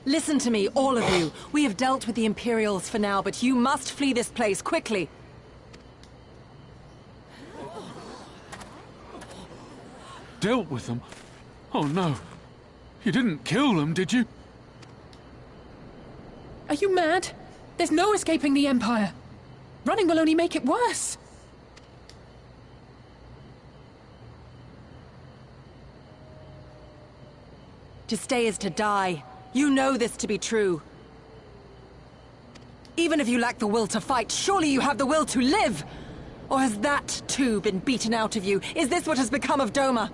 Listen to me, all of you. We have dealt with the Imperials for now, but you must flee this place, quickly. Dealt with them? Oh no. You didn't kill them, did you? Are you mad? There's no escaping the Empire. Running will only make it worse. To stay is to die. You know this to be true. Even if you lack the will to fight, surely you have the will to live! Or has that, too, been beaten out of you? Is this what has become of Doma?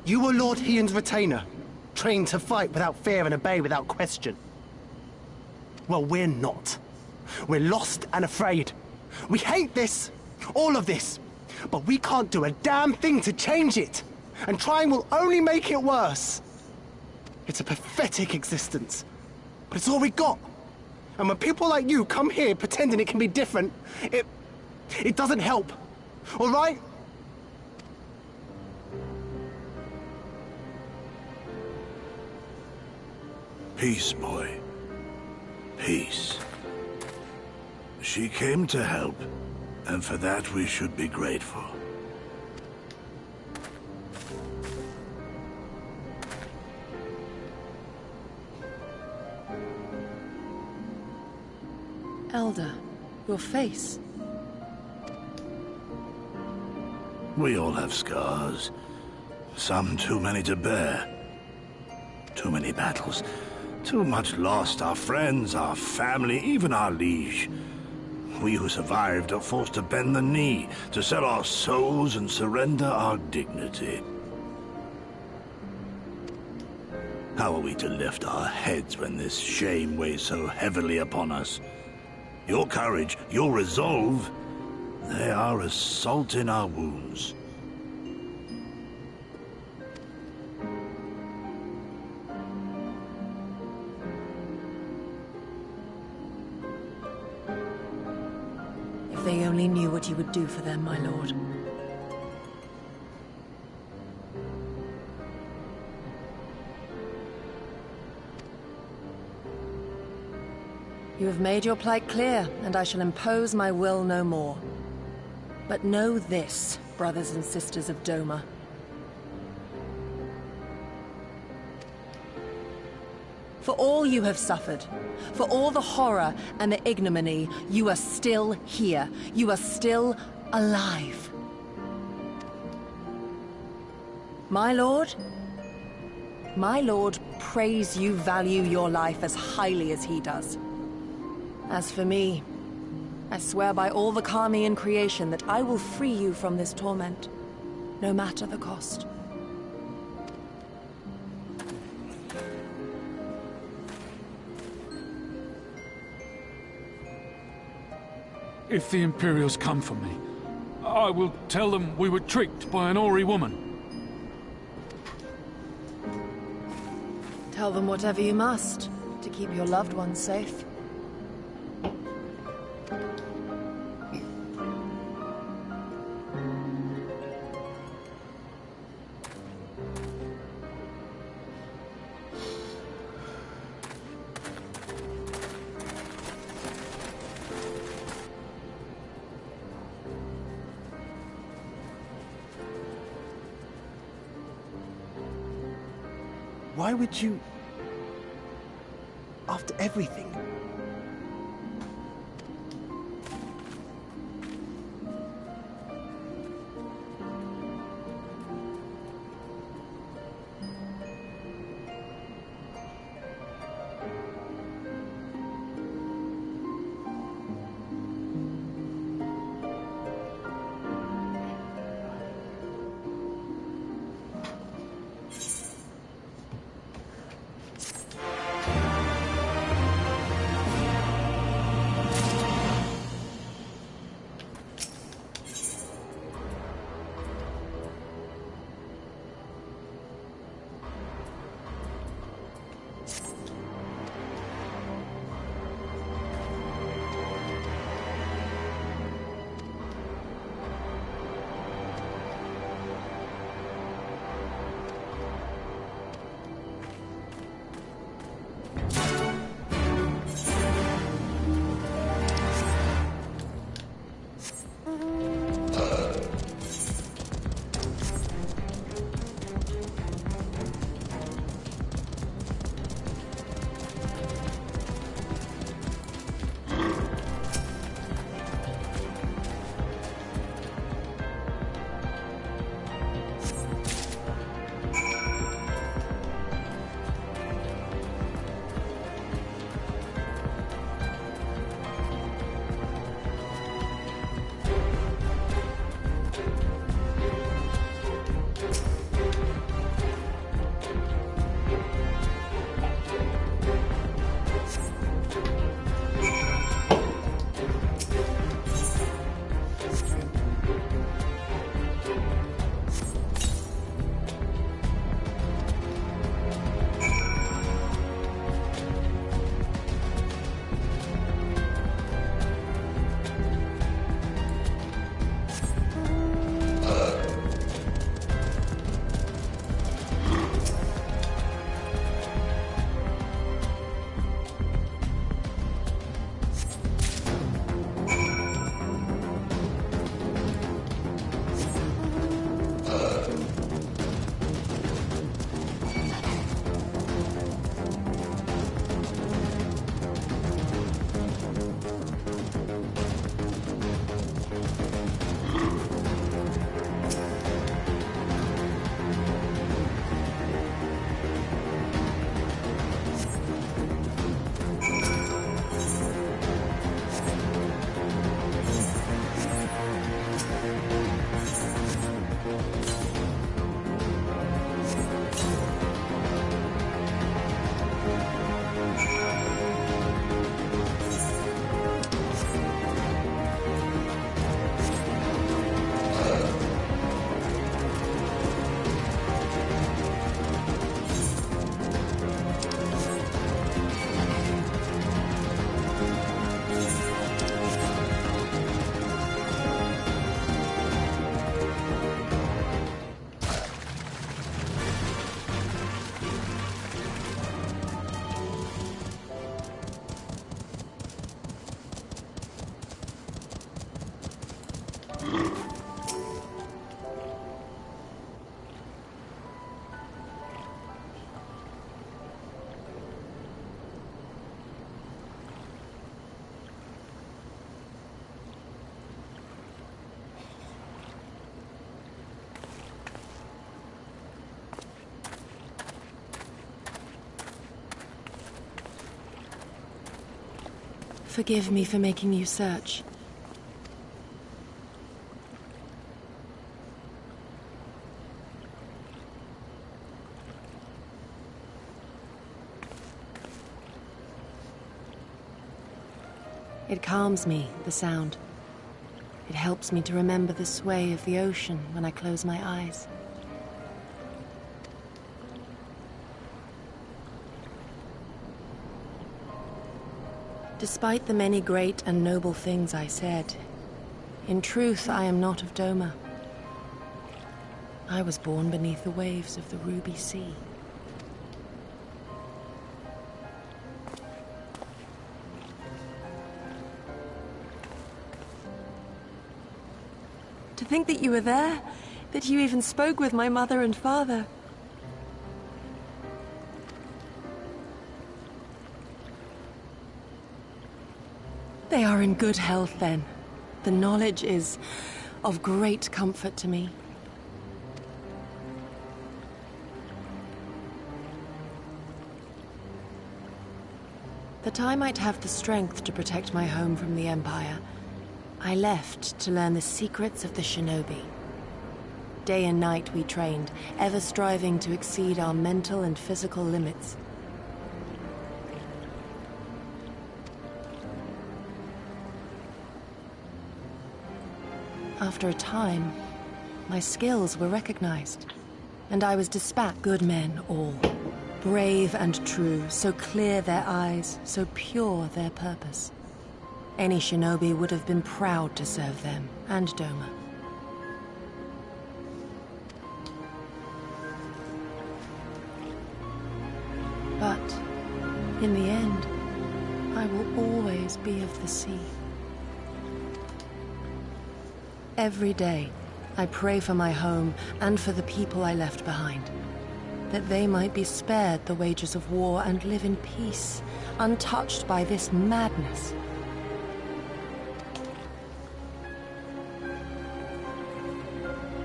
You were Lord Hien's retainer, trained to fight without fear and obey without question. Well, we're not. We're lost and afraid. We hate this, all of this, but we can't do a damn thing to change it. And trying will only make it worse. It's a pathetic existence, but it's all we got. And when people like you come here pretending it can be different, it doesn't help, all right? Peace, boy. Peace. She came to help, and for that we should be grateful. Elder, your face. We all have scars. Some too many to bear. Too many battles. Too much lost, our friends, our family, even our liege. We who survived are forced to bend the knee, to sell our souls and surrender our dignity. How are we to lift our heads when this shame weighs so heavily upon us? Your courage, your resolve, they are as salt in our wounds. If they only knew what you would do for them, my lord. You have made your plight clear, and I shall impose my will no more. But know this, brothers and sisters of Doma. For all you have suffered, for all the horror and the ignominy, you are still here. You are still alive. My lord prays you value your life as highly as he does. As for me, I swear by all the Kami in creation that I will free you from this torment, no matter the cost. If the Imperials come for me, I will tell them we were tricked by an Ori woman. Tell them whatever you must, to keep your loved ones safe. Why would you... after everything? Forgive me for making you search. It calms me, the sound. It helps me to remember the sway of the ocean when I close my eyes. Despite the many great and noble things I said, in truth I am not of Doma. I was born beneath the waves of the Ruby Sea. To think that you were there, that you even spoke with my mother and father. They are in good health, then. The knowledge is of great comfort to me. That I might have the strength to protect my home from the Empire, I left to learn the secrets of the shinobi. Day and night we trained, ever striving to exceed our mental and physical limits. After a time, my skills were recognized, and I was dispatched. Good men all, brave and true, so clear their eyes, so pure their purpose. Any shinobi would have been proud to serve them, and Doma. But, in the end, I will always be of the sea. Every day, I pray for my home and for the people I left behind, that they might be spared the wages of war and live in peace, untouched by this madness.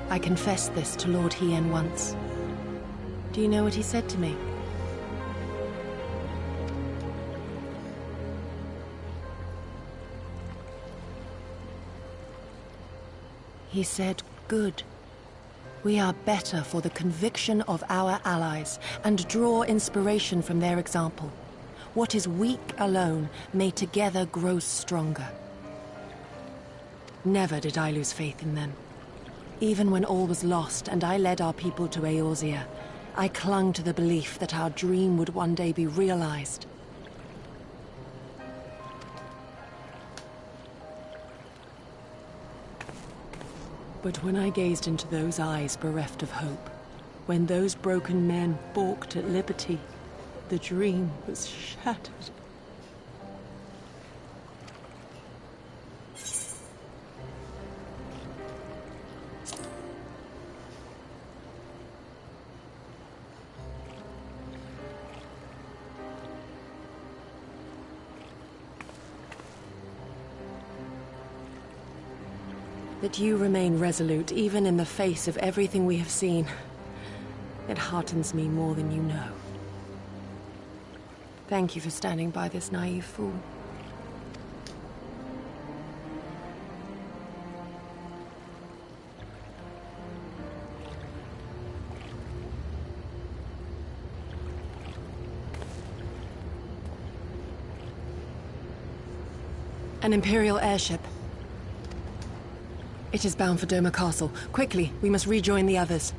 I confessed this to Lord Hien once. Do you know what he said to me? He said, "Good. We are better for the conviction of our allies, and draw inspiration from their example. What is weak alone may together grow stronger." Never did I lose faith in them. Even when all was lost and I led our people to Eorzea, I clung to the belief that our dream would one day be realized. But when I gazed into those eyes bereft of hope, when those broken men balked at liberty, the dream was shattered. That you remain resolute, even in the face of everything we have seen. It heartens me more than you know. Thank you for standing by this naive fool. An Imperial airship. It is bound for Doma Castle. Quickly, we must rejoin the others.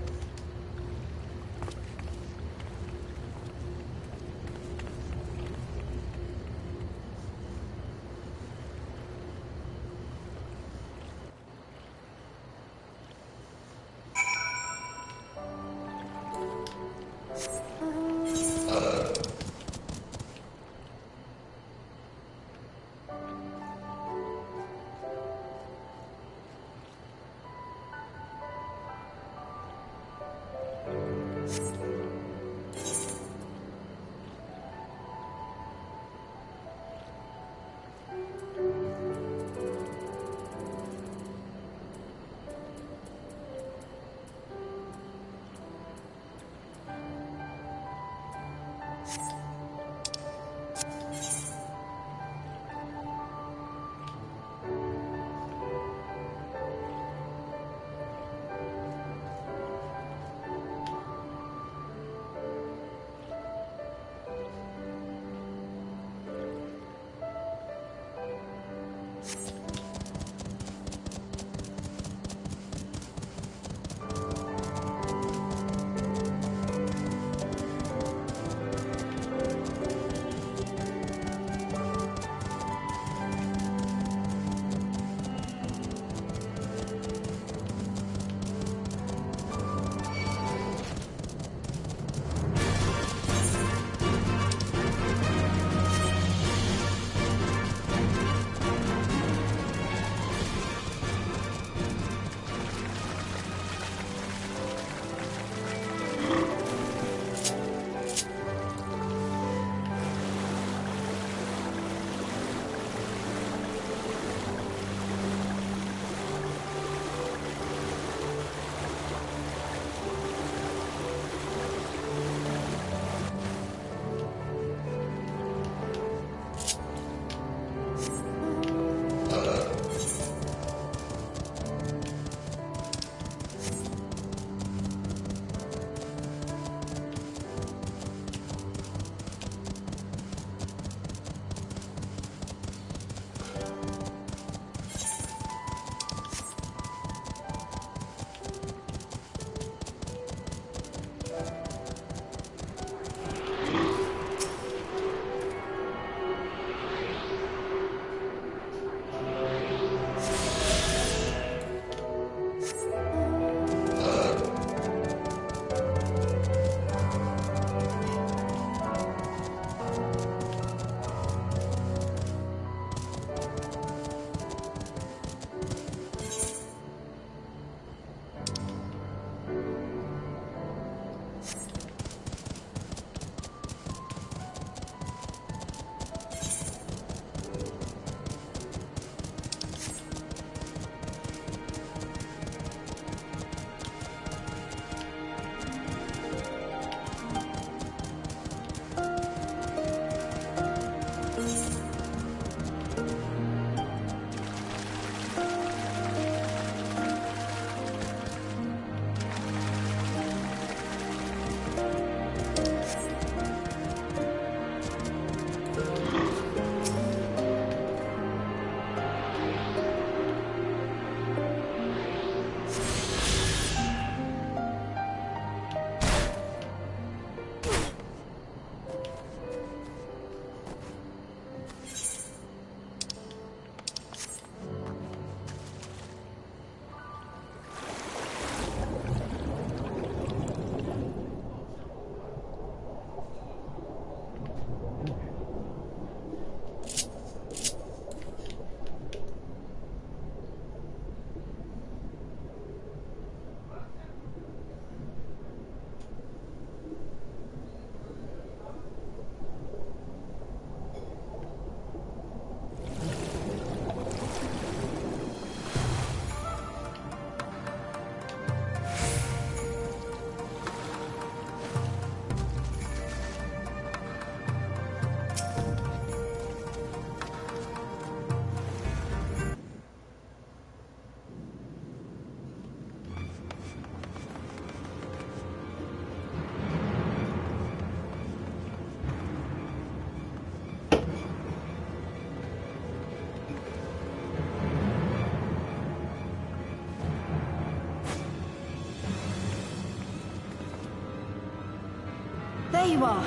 There you are.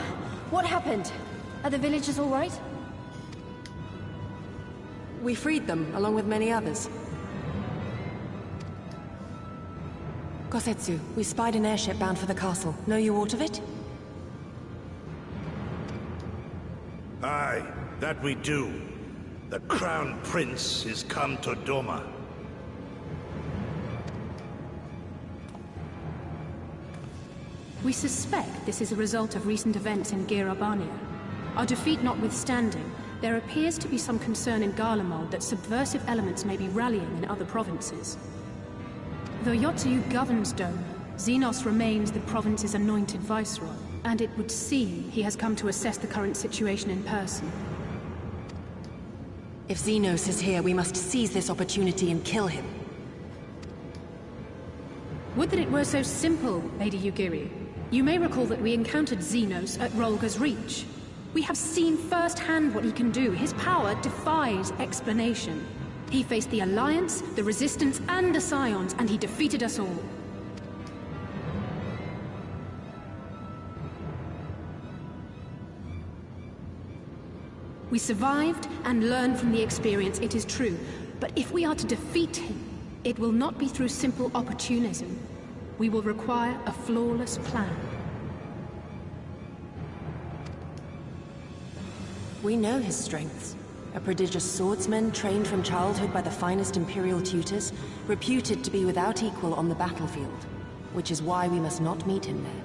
What happened? Are the villagers all right? We freed them, along with many others. Kosetsu, we spied an airship bound for the castle. Know you aught of it? Aye, that we do. The Crown Prince is come to Doma. We suspect this is a result of recent events in Girabania. Our defeat notwithstanding, there appears to be some concern in Garlemald that subversive elements may be rallying in other provinces. Though Yotsuyu governs Doma, Xenos remains the province's anointed viceroy, and it would seem he has come to assess the current situation in person. If Xenos is here, we must seize this opportunity and kill him. Would that it were so simple, Lady Yugiri. You may recall that we encountered Xenos at Rolga's Reach. We have seen firsthand what he can do. His power defies explanation. He faced the Alliance, the Resistance, and the Scions, and he defeated us all. We survived and learned from the experience, it is true. But if we are to defeat him, it will not be through simple opportunism. We will require a flawless plan. We know his strengths. A prodigious swordsman trained from childhood by the finest Imperial tutors, reputed to be without equal on the battlefield, which is why we must not meet him there.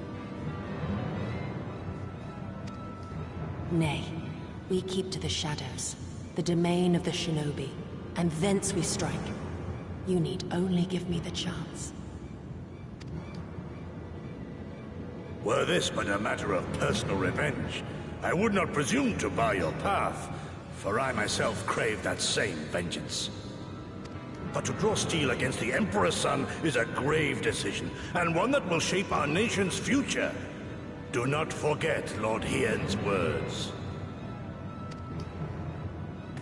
Nay, we keep to the shadows, the domain of the shinobi, and thence we strike. You need only give me the chance. Were this but a matter of personal revenge, I would not presume to bar your path, for I myself crave that same vengeance. But to draw steel against the Emperor's son is a grave decision, and one that will shape our nation's future. Do not forget Lord Hien's words.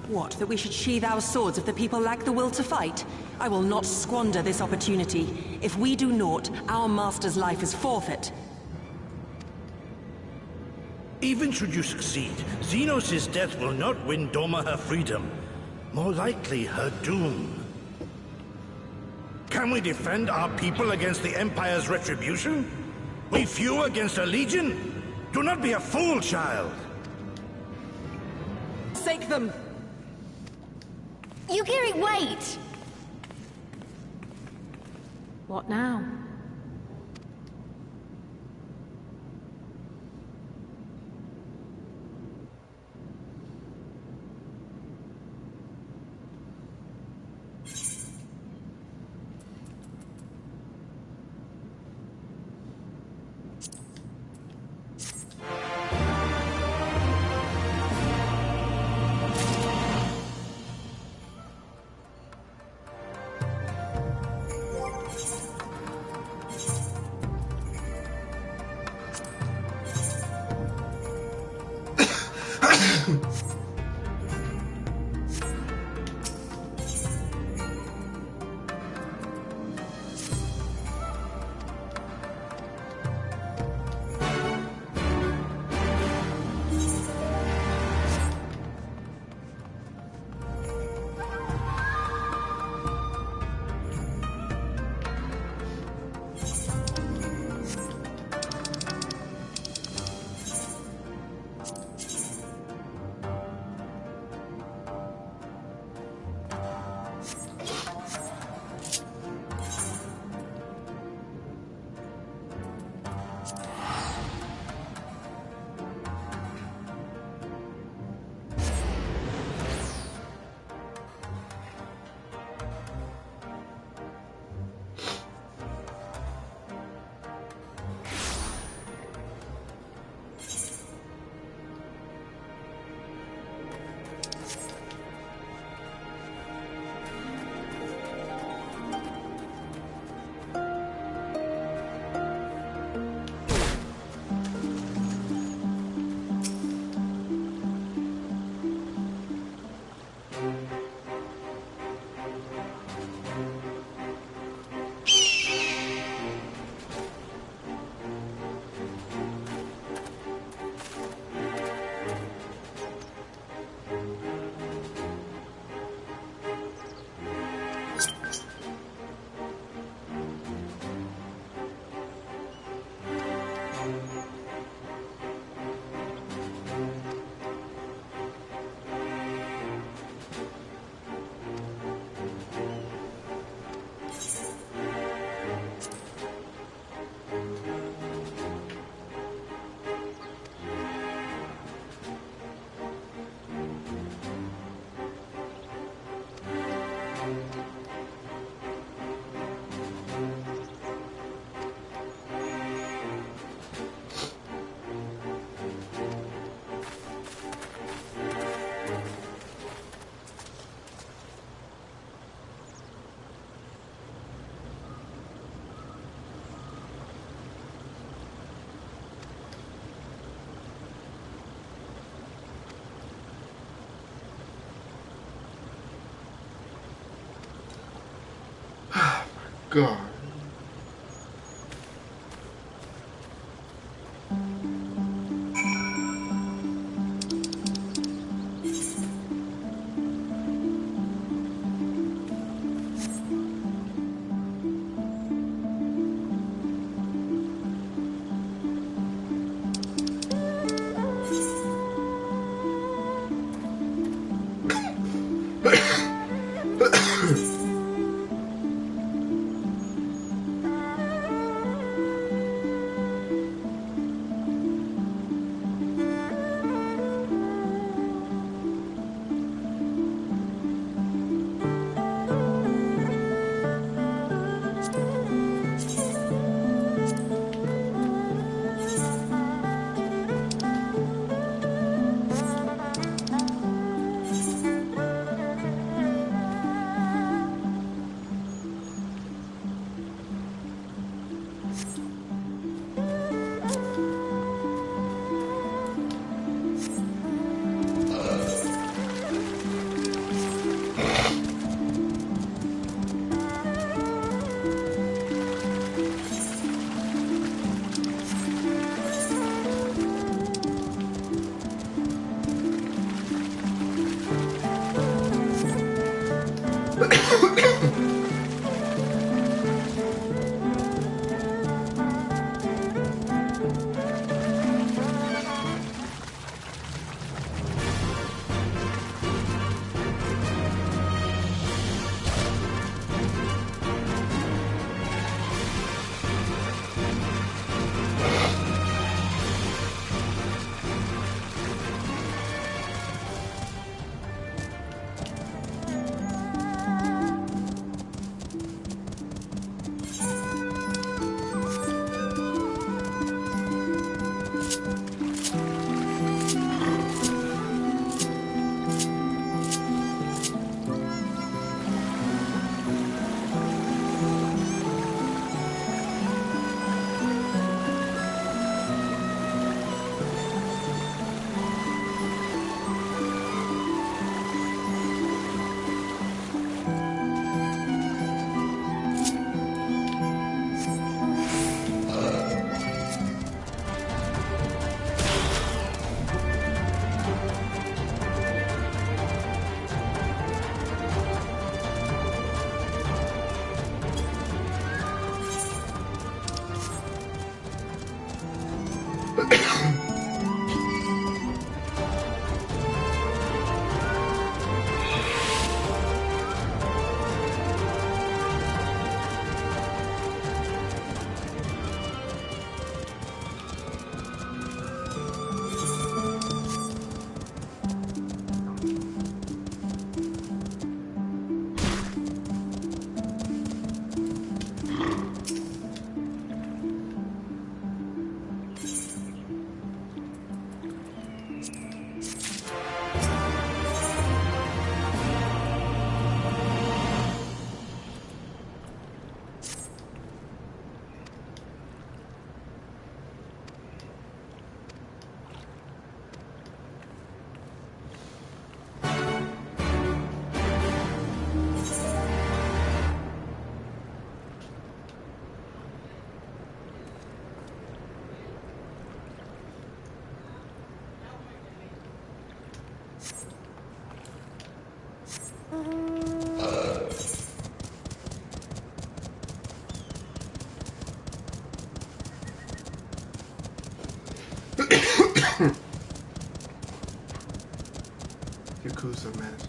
What, that we should sheathe our swords if the people lack the will to fight? I will not squander this opportunity. If we do naught, our master's life is forfeit. Even should you succeed, Xenos' death will not win Doma her freedom. More likely, her doom. Can we defend our people against the Empire's retribution? We few against a legion? Do not be a fool, child! Forsake them! Yugiri, wait! What now? God. Yakuza match.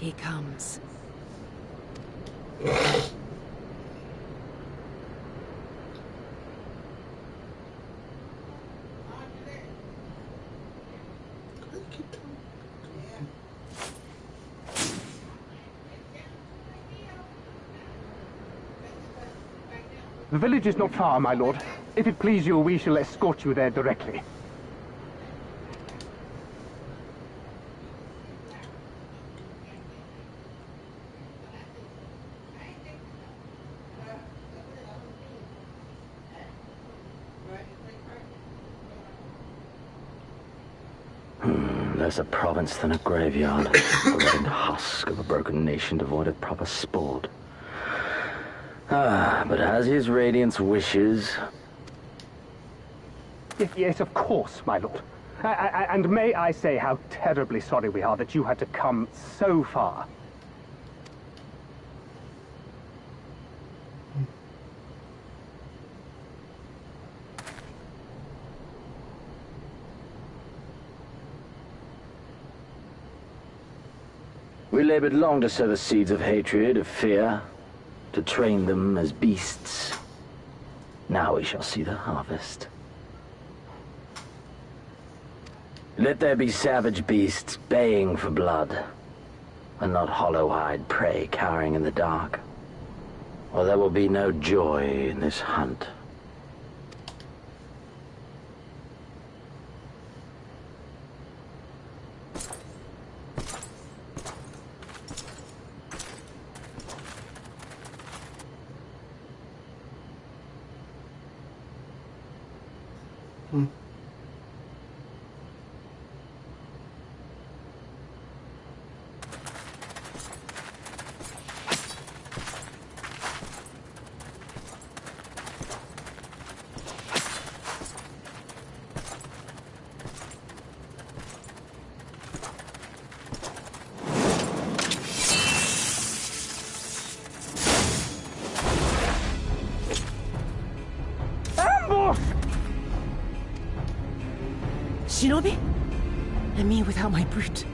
He comes. The village is not far, my lord. If it please you, we shall escort you there directly. Less a province than a graveyard. A rotting husk of a broken nation devoid of proper sport. But as his radiance wishes... Yes, of course, my lord. And may I say how terribly sorry we are that you had to come so far. We labored long to sow the seeds of hatred, of fear, to train them as beasts. Now we shall see the harvest. Let there be savage beasts baying for blood, and not hollow-eyed prey cowering in the dark, or there will be no joy in this hunt. Shinobi? And me without my brute.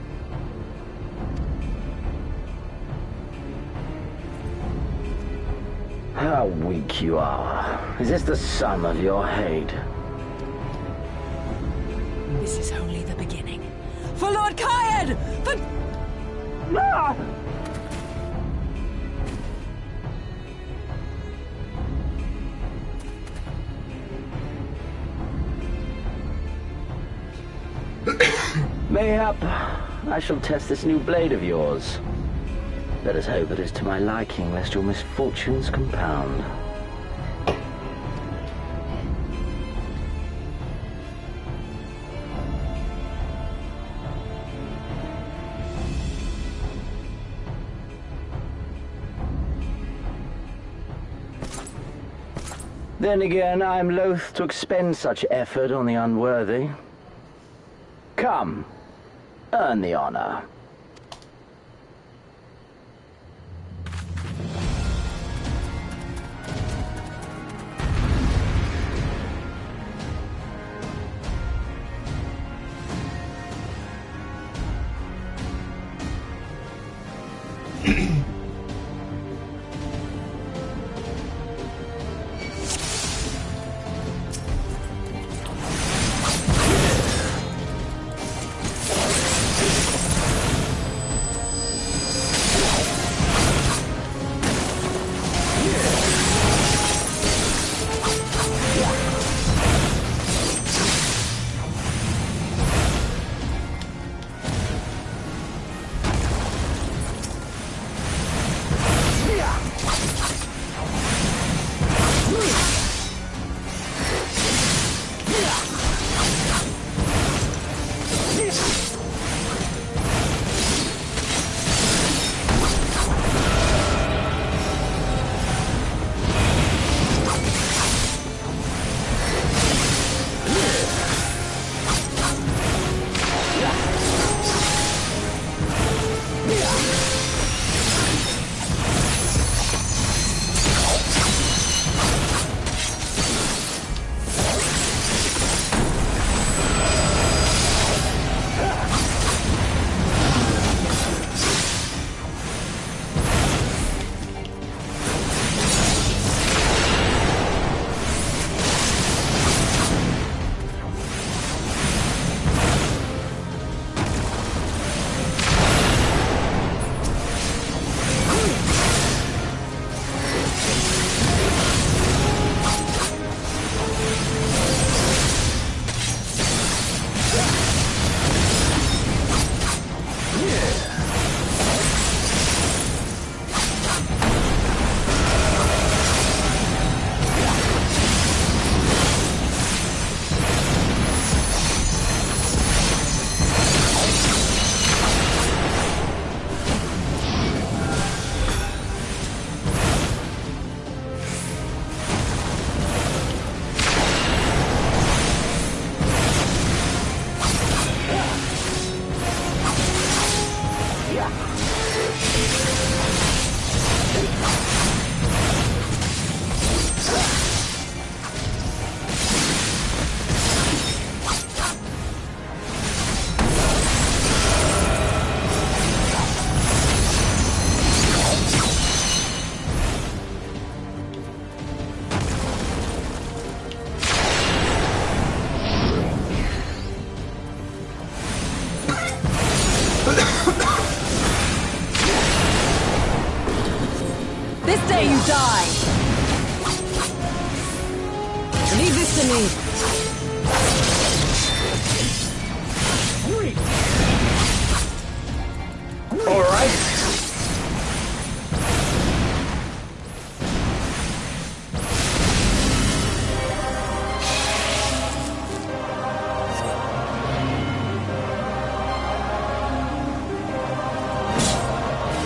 How weak you are. Is this the sum of your hate? This is only the beginning. For Lord Kayed! For... Ah! Mayhap I shall test this new blade of yours. Let us hope it is to my liking, lest your misfortunes compound. Then again, I am loath to expend such effort on the unworthy. Come, earn the honor. day you die! Leave this to me. All right.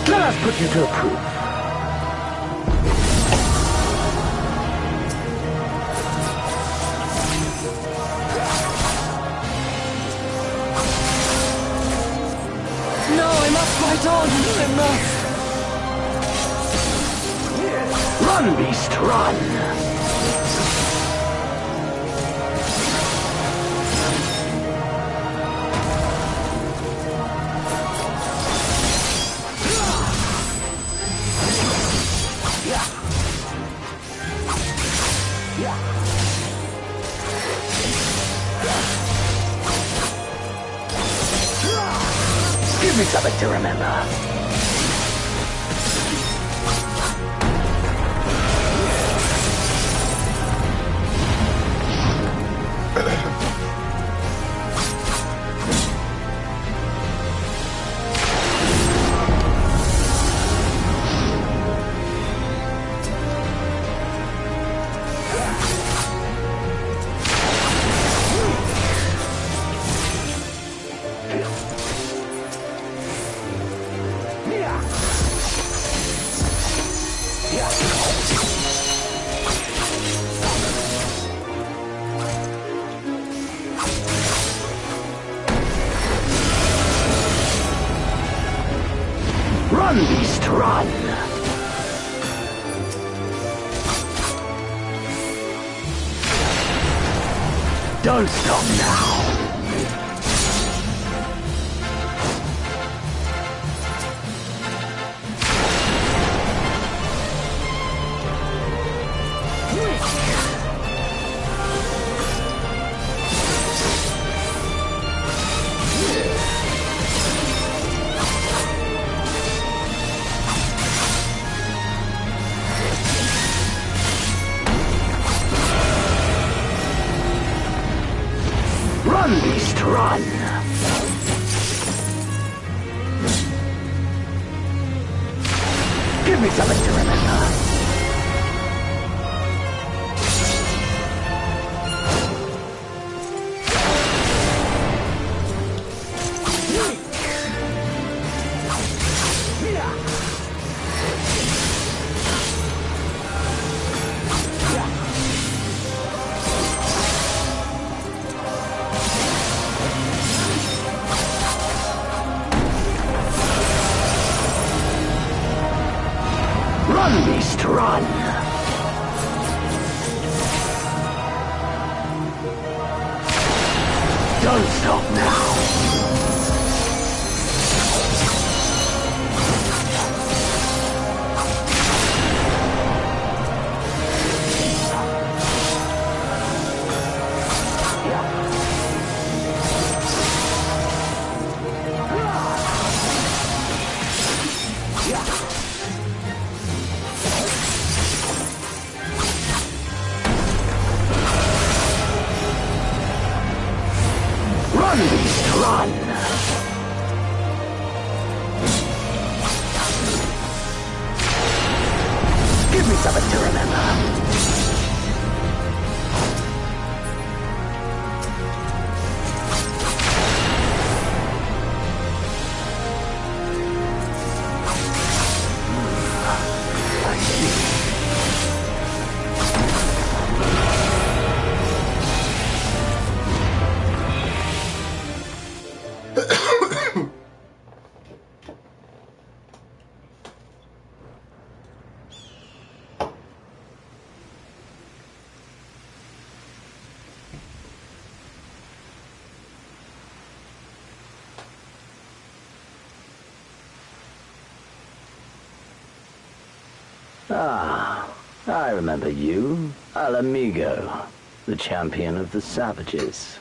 Let us put you to a proof. No, I must fight on. I must. Run, beast, run! Give me something to remember. Run, beast, run! Don't stop now! Run, beast, run! Give me something to remember. Run, beast, run! Don't stop now! Run, beast, run! Give me something to remember. I see. Ah, I remember you. Al Amigo, the champion of the savages.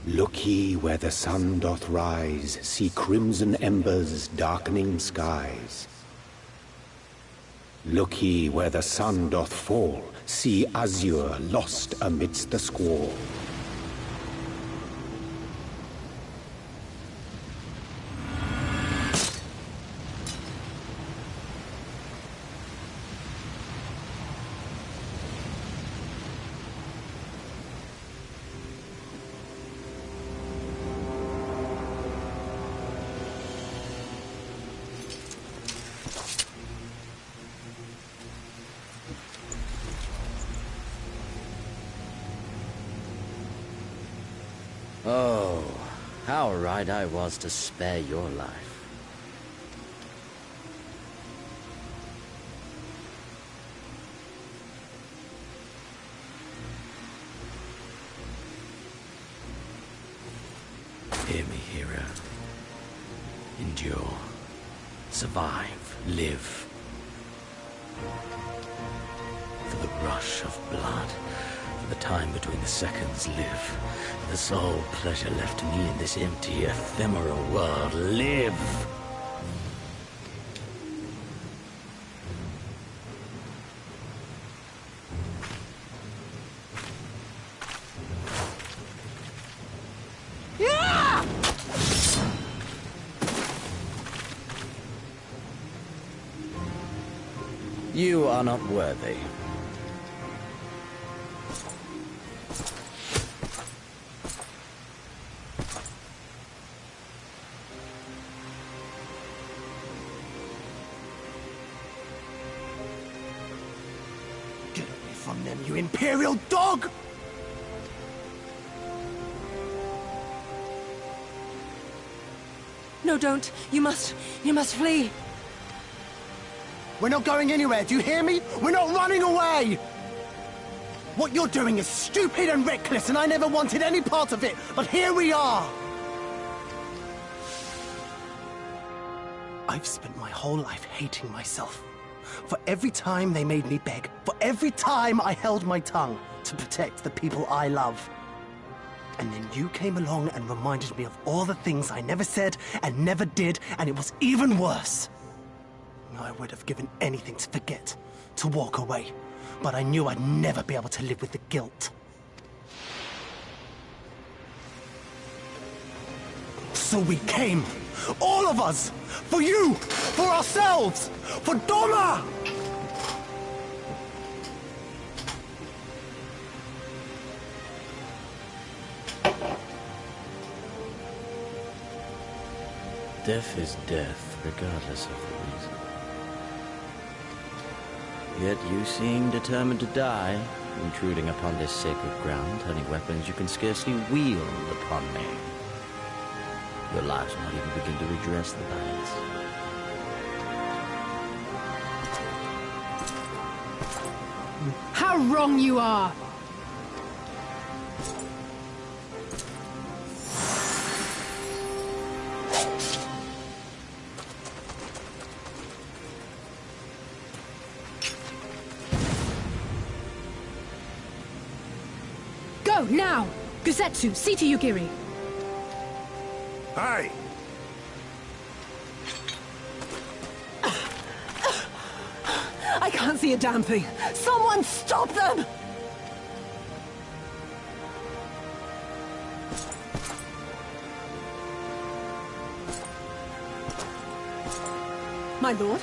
Look ye where the sun doth rise, see crimson embers darkening skies. Look ye where the sun doth fall, see azure lost amidst the squall. Oh, how right I was to spare your life. Hear me, hero. Endure. Survive. Live. For the rush of blood. For the time between the seconds. Live. For the sole pleasure left to me in this empty, ephemeral world. Live! You are not worthy. Get away from them, you Imperial dog! No, don't. You must flee. We're not going anywhere, do you hear me? We're not running away! What you're doing is stupid and reckless, and I never wanted any part of it, but here we are! I've spent my whole life hating myself. For every time they made me beg, for every time I held my tongue to protect the people I love. And then you came along and reminded me of all the things I never said and never did, and it was even worse. I would have given anything to forget, to walk away, but I knew I'd never be able to live with the guilt. So we came, all of us, for you, for ourselves, for Doma! Death is death, regardless of the reason. Yet you seem determined to die, intruding upon this sacred ground, turning weapons you can scarcely wield upon me. Your lives will not even begin to redress the balance. How wrong you are! Go, now! Gusetsu, see to Yugiri. Hey! I can't see a damn thing. Someone stop them! My lord?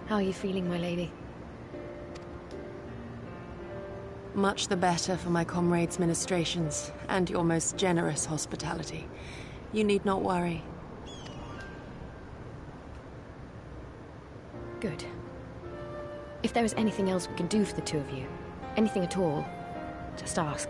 How are you feeling, my lady? Much the better for my comrades' ministrations and your most generous hospitality. You need not worry. Good. If there is anything else we can do for the two of you, anything at all, just ask.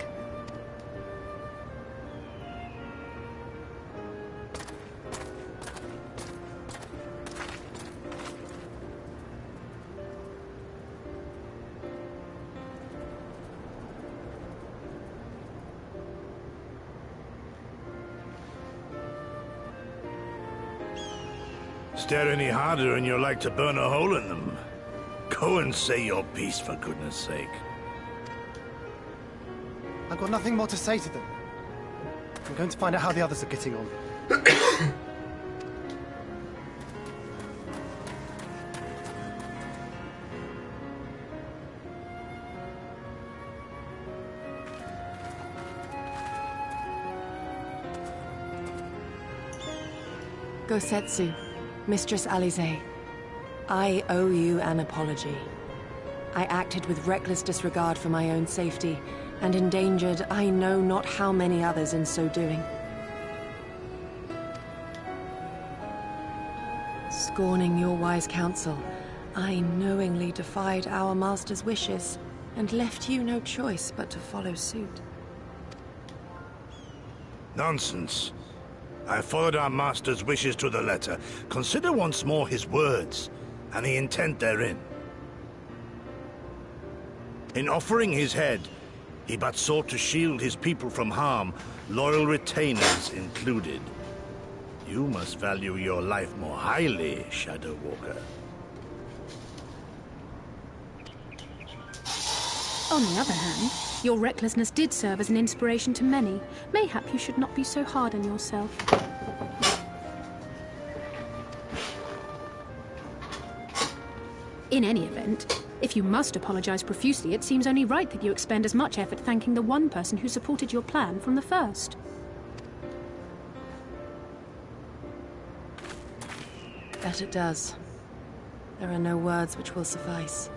Stare any harder and you're like to burn a hole in them. Go and say your piece, for goodness sake. I've got nothing more to say to them. I'm going to find out how the others are getting on. Gosetsu, Mistress Alize, I owe you an apology. I acted with reckless disregard for my own safety, and endangered I know not how many others in so doing. Scorning your wise counsel, I knowingly defied our master's wishes, and left you no choice but to follow suit. Nonsense. I followed our master's wishes to the letter. Consider once more his words, and the intent therein. In offering his head, he but sought to shield his people from harm, loyal retainers included. You must value your life more highly, Shadow Walker. On the other hand, your recklessness did serve as an inspiration to many. Mayhap you should not be so hard on yourself. In any event, if you must apologize profusely, it seems only right that you expend as much effort thanking the one person who supported your plan from the first. That it does. There are no words which will suffice.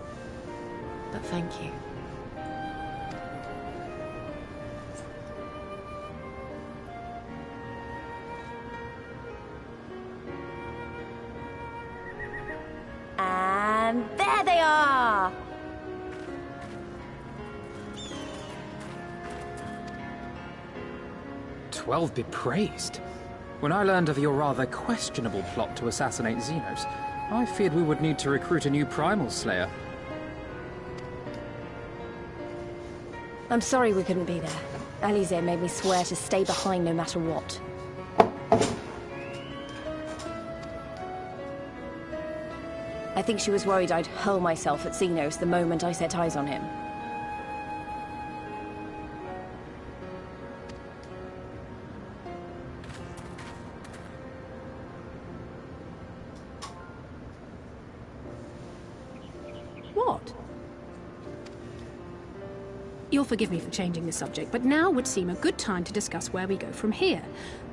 But thank you. And there they are! Twelve be praised. When I learned of your rather questionable plot to assassinate Xenos, I feared we would need to recruit a new primal slayer. I'm sorry we couldn't be there. Alize made me swear to stay behind no matter what. I think she was worried I'd hurl myself at Xenos the moment I set eyes on him. What? You'll forgive me for changing the subject, but now would seem a good time to discuss where we go from here.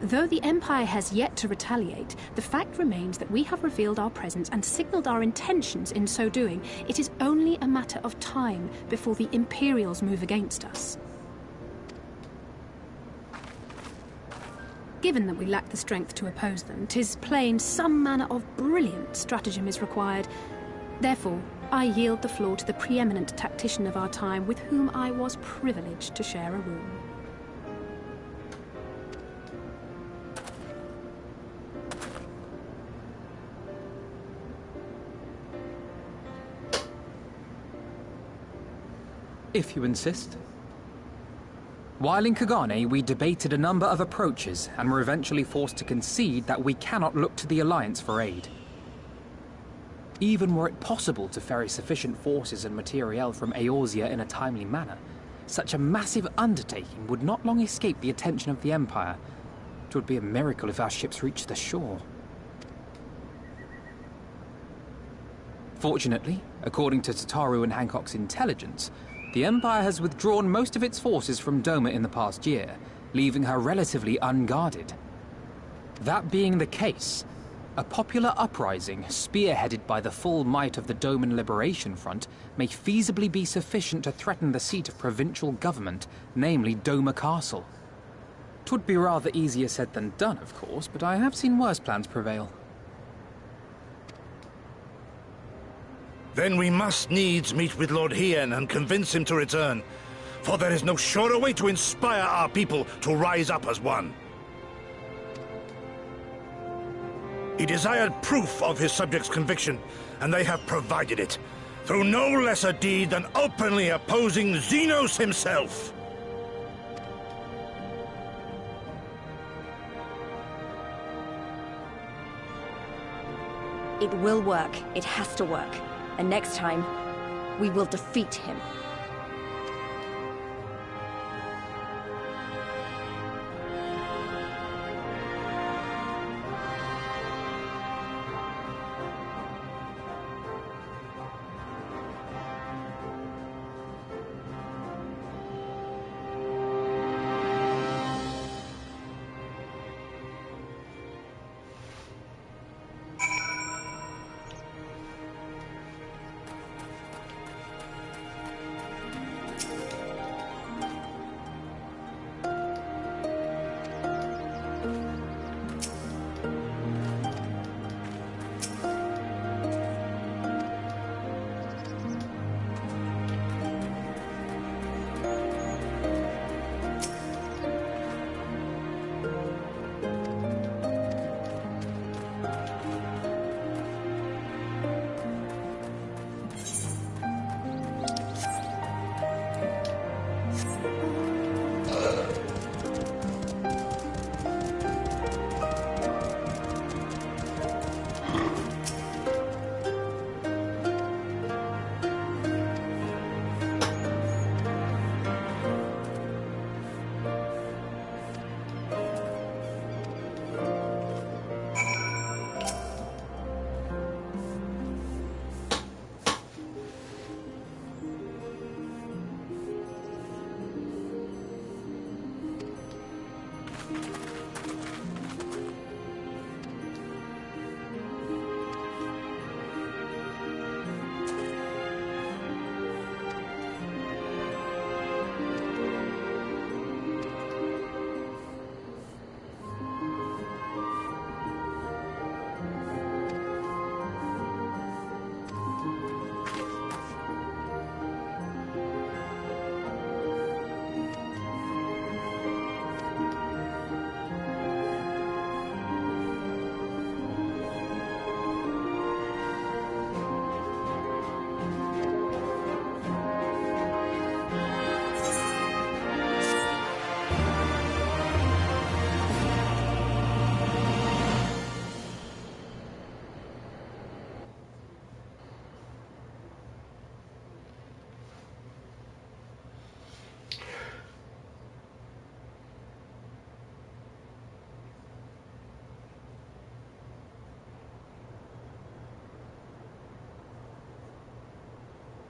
Though the Empire has yet to retaliate, the fact remains that we have revealed our presence and signaled our intentions in so doing. It is only a matter of time before the Imperials move against us. Given that we lack the strength to oppose them, 'tis plain some manner of brilliant stratagem is required. Therefore, I yield the floor to the preeminent tactician of our time, with whom I was privileged to share a room. If you insist. While in Kagane, we debated a number of approaches and were eventually forced to concede that we cannot look to the Alliance for aid. Even were it possible to ferry sufficient forces and materiel from Eorzea in a timely manner, such a massive undertaking would not long escape the attention of the Empire. would be a miracle if our ships reached the shore. Fortunately, according to Tataru and Hancock's intelligence, the Empire has withdrawn most of its forces from Doma in the past year, leaving her relatively unguarded. That being the case, a popular uprising spearheaded by the full might of the Doman Liberation Front may feasibly be sufficient to threaten the seat of provincial government, namely Doma Castle. 'Twould be rather easier said than done, of course, but I have seen worse plans prevail. Then we must needs meet with Lord Hien and convince him to return, for there is no surer way to inspire our people to rise up as one. He desired proof of his subjects' conviction, and they have provided it, through no less a deed than openly opposing Xenos himself. It will work. It has to work. And next time, we will defeat him.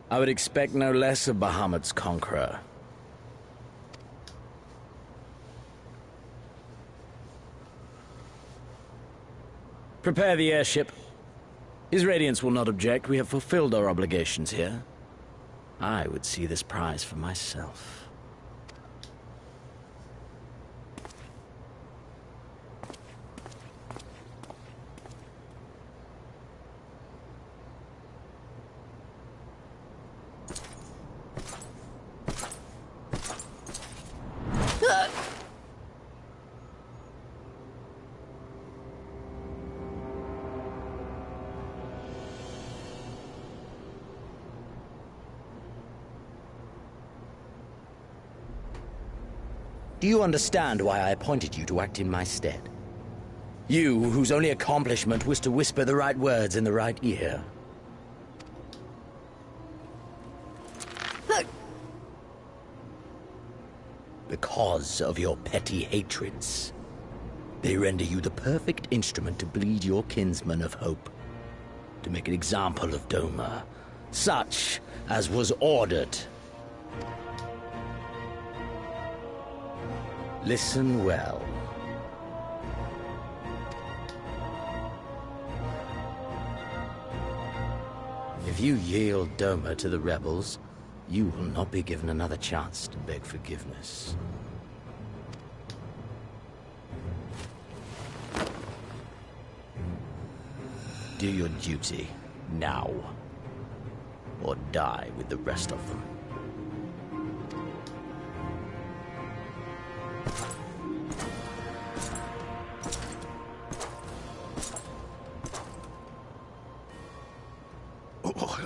I would expect no less of Bahamut's conqueror. Prepare the airship. His Radiance will not object. We have fulfilled our obligations here. I would see this prize for myself. Do you understand why I appointed you to act in my stead? You, whose only accomplishment was to whisper the right words in the right ear. Because of your petty hatreds. They render you the perfect instrument to bleed your kinsman of hope. To make an example of Doma, such as was ordered. Listen well. If you yield Doma to the rebels, you will not be given another chance to beg forgiveness. Do your duty, now. Or die with the rest of them.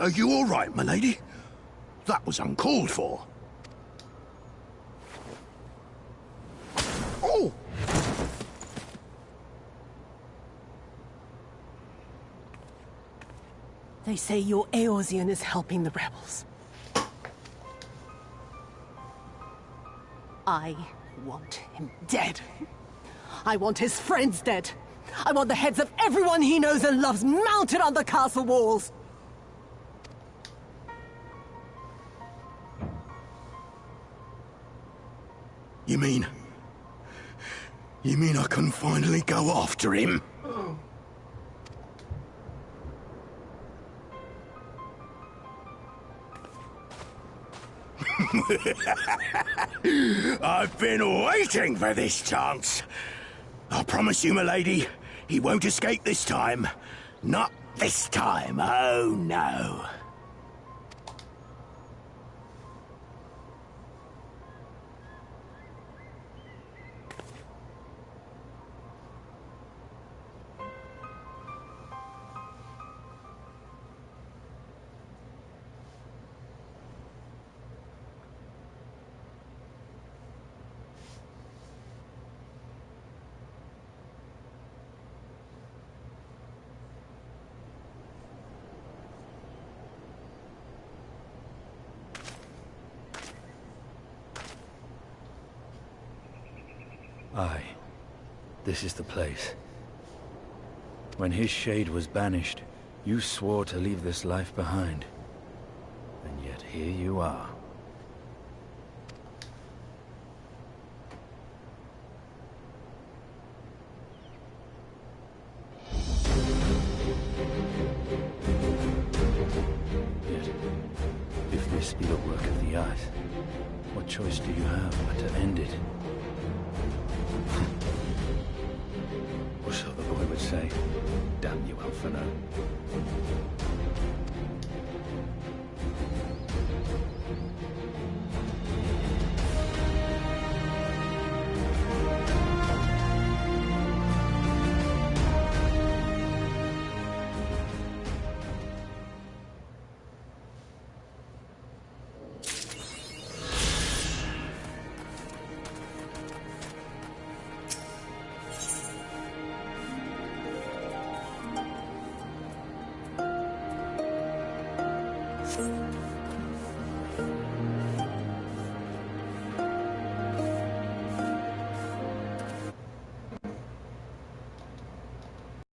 Are you all right, milady? That was uncalled for. Oh! They say your Eorzean is helping the rebels. I want him dead. I want his friends dead. I want the heads of everyone he knows and loves mounted on the castle walls. You mean I can finally go after him? I've been waiting for this chance. I promise you, milady, he won't escape this time. Not this time, oh no. Aye, this is the place. When his shade was banished, you swore to leave this life behind. And yet here you are. Yet, if this be the work of the Ice, what choice do you have but to end it? Or so the boy would say. Damn you, Alphino.